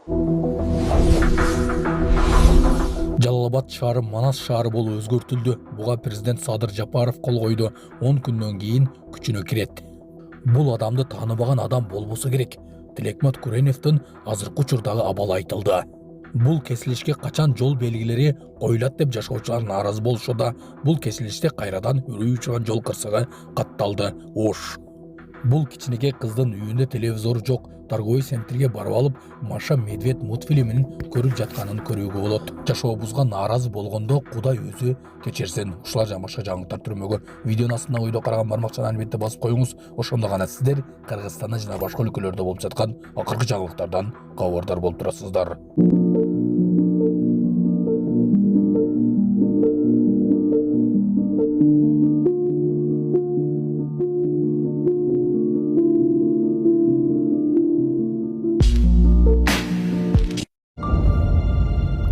Жалал Абад шаары Манас шаары болуп өзгөртүлдү. Буга президент Садыр Жапаров кол койду. 10 күндөн кийин күчүнө кирет. Бул адамды тааныбаган адам болбосо керек. Тилекмат Куреневдин азыркы учурдагы абалы айтылды. Бул кесилишке качан жол белгилери коюлат деп жашоочулар нааразы болушуда. Бул кесилиште кайрадан үрүй учурган жол кырсыгы катталды. Ош. Бул кичинекей кыздын үйүндө телевизор жок. Торговый центрге барып алып, Маша Медведь мультфильмин көрүп жатканын көрүүгө болот. Жашообузга нааразы болгондо Кудай өзү кечирсин. Ушулар жана башка жаңылыктар түрмөгө видеонун астына ойдо караган бармакчаны албетте басып коюңуз. Ошондо гана сиздер Кыргызстанда жана башка өлкөлөрдө болуп жаткан акыркы жаңылыктардан кабардар болуп турасыздар.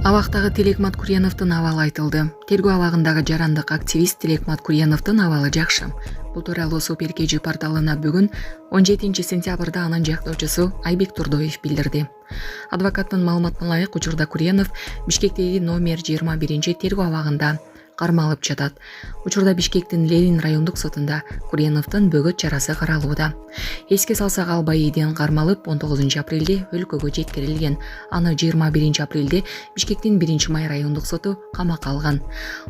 Абактагы Тилекмат Курьяновдун абалы айтылды. Тергөө абагындагы жарандык активист Тилекмат Курьяновдун абалы жакшы. Бул тууралуу Супер KG порталына бүгүн 17 сентябрда анын жактоочусу Айбек Турдоев билдирди. Адвокаттын маалыматына ылайык учурда Курьянов Бишкектеги номер 21 тергөө абагында кармалып жатат. Учурда Бишкектин Ленин райондук сотунда Курьяновдун бөгөт чарасы каралууда. Эске салсак, ал байыйден кармалып 19 апрелде өлкөгө жеткирилген. Аны 21 апрелде Бишкектин 1 май райондук соту камакка алган.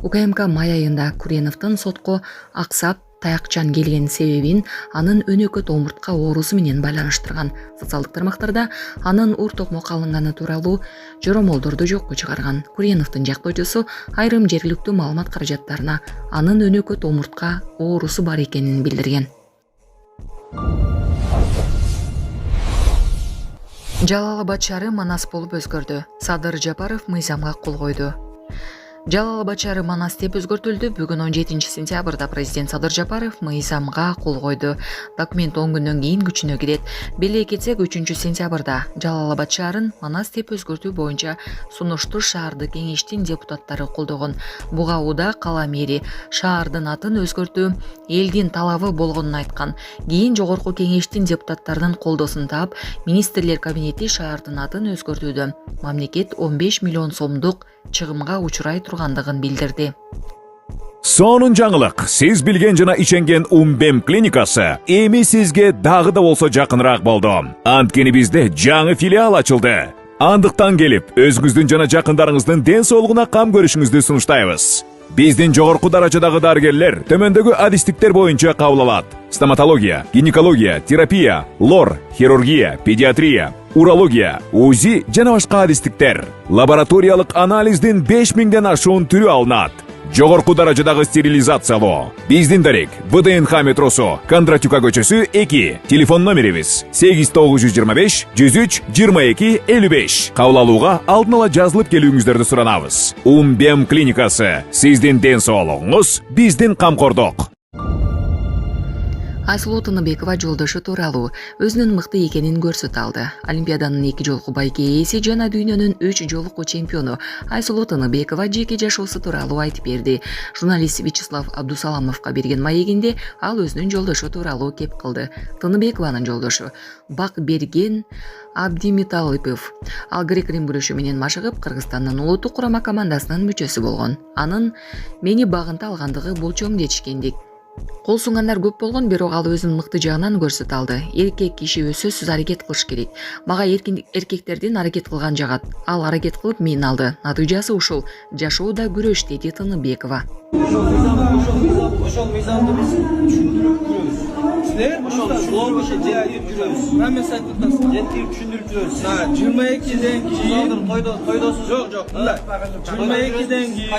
УКМК май айында Курьяновдун сотко аксап таякчан келген себебин анын өнөкөт омуртка оорусу менен байланыштырган. Социалдык тармактарда анын ур токмокко алынганы тууралуу жоромолдорду жокко чыгарган. Курьяновдун жактоочусу айрым жергиликтүү маалымат каражаттарына анын өнөкөт омуртка оорусу бар экенин билдирген. Жалал Абад шаары Манас болуп өзгөрдү. Садыр Жапаров мыйзамга кол койду. Жалал Абад шаары Манас деп өзгөртүлдү. Бүгүн 17 сентябрда президент Садыр Жапаров мыйзамга кол койду. Документ 10 күндөн кийин күчүнө кирет. Беле кетсек, 3 сентябрда Жалал Абад шаарын Манас деп өзгөртүү боюнча сунушту шаардык кеңештин депутаттары колдогон. Буга уда кала мэри шаардын атын өзгөртүү элдин талабы болгонун айткан. Кийин жогорку кеңештин депутаттарынын колдосун таап, министрлер кабинети шаардын атын өзгөртүүдө мамлекет 15 миллион сомдук чыгымга учурай тургандыгын билдирди. Сонун жаңылык. Сиз билген жана ишенген Умбем клиникасы эми сизге дагы да болсо жакыныраак болду. Анткени бизде жаңы филиал ачылды. Андыктан келип, өзүңүздүн жана жакындарыңыздын ден соолугуна кам көрүшүңүздү сунуштайбыз. Биздин жогорку даражадагы дарыгерлер төмөндөгү адистиктер боюнча кабыл алат. Стоматология, гинекология, терапия, лор, хирургия, педиатрия, урология, УЗИ жана башка адистиктер. Лабораториялык анализдин 5000ден ашуун түрү алынат. Жогорку даражадагы стерилизациялоо. Биздин дарек ВДНХ метросу, Кондратюка көчөсү 2. Телефон номерибиз 8925 103 22 55. Кабыл алууга алдын ала жазылып келүүңүздөрдү суранабыз. Умбем клиникасы. Сиздин ден соолугуңуз, биздин камкордук. Айсулуу Тыныбекова жолдошу тууралуу өзүнүн мыкты экенин көрсөтө алды. Олимпиаданын 2 жолку байке ээси жана дүйнөнүн 3 жолку чемпиону Айсулуу Тыныбекова жеке жашоосу тууралуу айтып берди. Журналист Вячеслав Абдусаламовго берген маегинде ал өзүнүн жолдошу тууралуу кеп кылды. Тыныбекованын жолдошу Бакберген Абдимиталипов. Ал грек-рим күрөшү менен машыгып, Кыргызстандын улуттук курама командасынын мүчөсү болгон. Анын мени багынта алгандыгы бул чоң жетишкендик. Кол сунгандар көп болгон, бирок ал өзүн мыкты жагынан көрсөтө алды. Эркек киши сөзсүз аракет кылыш керек. Мага эркектердин аракет кылган жагат. Ал аракет кылып мени алды. Натыйжасы ушул. Жашоо да күрөш, деди Тыныбекова. Ошол мыйзамды биз түшүндүрүп жүрөбүз. Силер ошол жеткирип жүрөбүз. Мамес айтып атасыз. Жеткирип түшүндүрүп жүрөбүз. 22ден кийин койдосуз. Жок. 22ден кийин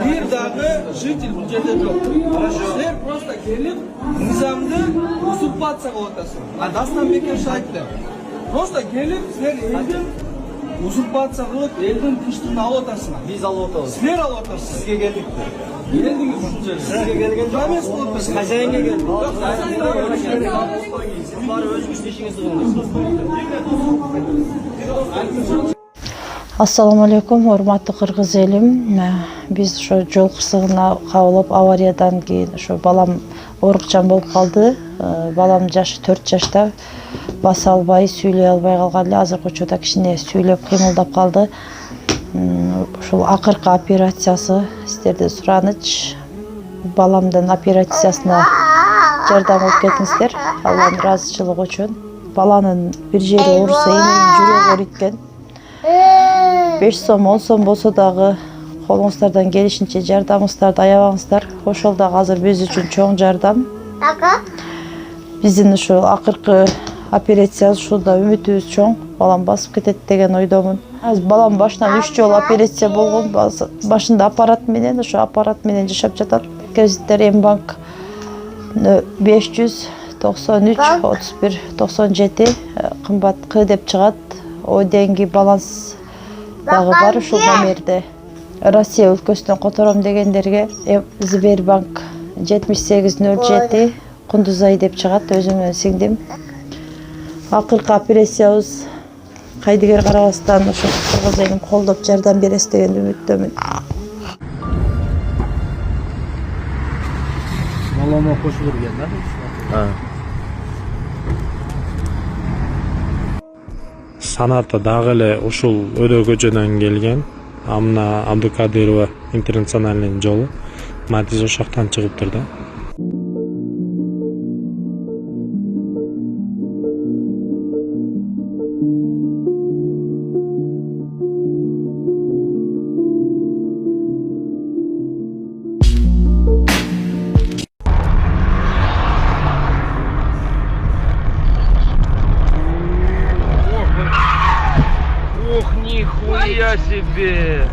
бир дагы житель бул жерде жок. Силер просто келип мыйзамды узурпация кылып атасыз. Дастан Бекешев айтты. Просто келип силер элдин узурпация кылып элдин тынчтыгын алып атасыңар. Биз алып атабыз. Силер алып атасыз. Сизге келдик. Сизге келген эмес болуп биз хозяинге келдик. Сиз баары өзүңүздүн ишиңизди кылыңыз. Ассаламу алейкум, урматтуу кыргыз элим. Биз ошо жол кырсыгына кабылып авариядан кийин ошо балам оорукчан болуп калды. Балам жашы 4 жашта, баса албай, сүйлөй албай калган эле. Азыркы учурда кичине сүйлөп кыймылдап калды. Ушул акыркы операциясы сиздерден сураныч. Баламдын операциясына жардам алып кетиңиздер. Алланын ыраазычылыгы үчүн. Баланын бир жери ооруса, эненин жүрөгү ээриткен. 5 сом, 10 сом болсо дагы колуңуздардан келишинче жардамыңыздарды аябаңыздар. Ошол дагы азыр биз үчүн чоң жардам. Биздин ушул акыркы операция ушулда үмүтүбүз чоң. Балам басып кетет деген ойдомун. Азыр балам башынан 3 жолу операция болгон. Башында аппарат менен, ошо аппарат менен жашап жатат. Кредиттер Мбанк 593 31 97 кымбат К деп чыгат. О деньги баланс дагы бар ушул номерде. Россия өлкөсүнөн котором дегендерге Сбербанк 7807 Кундузай деп чыгат, өзүм менен сиңдим. Акыркы операциябыз кайдыгер карабастан ошо кыргыз элин колдоп жардам бересиз деген үмүттөмүн. Балама кошулуп келген да. Санаты дагы эле ушул Өдө көчөдөн келген. Амна Абдукадирова интернациональный жолу. Матиз ошоктон чыгыптыр да. Ох, нихуя себе!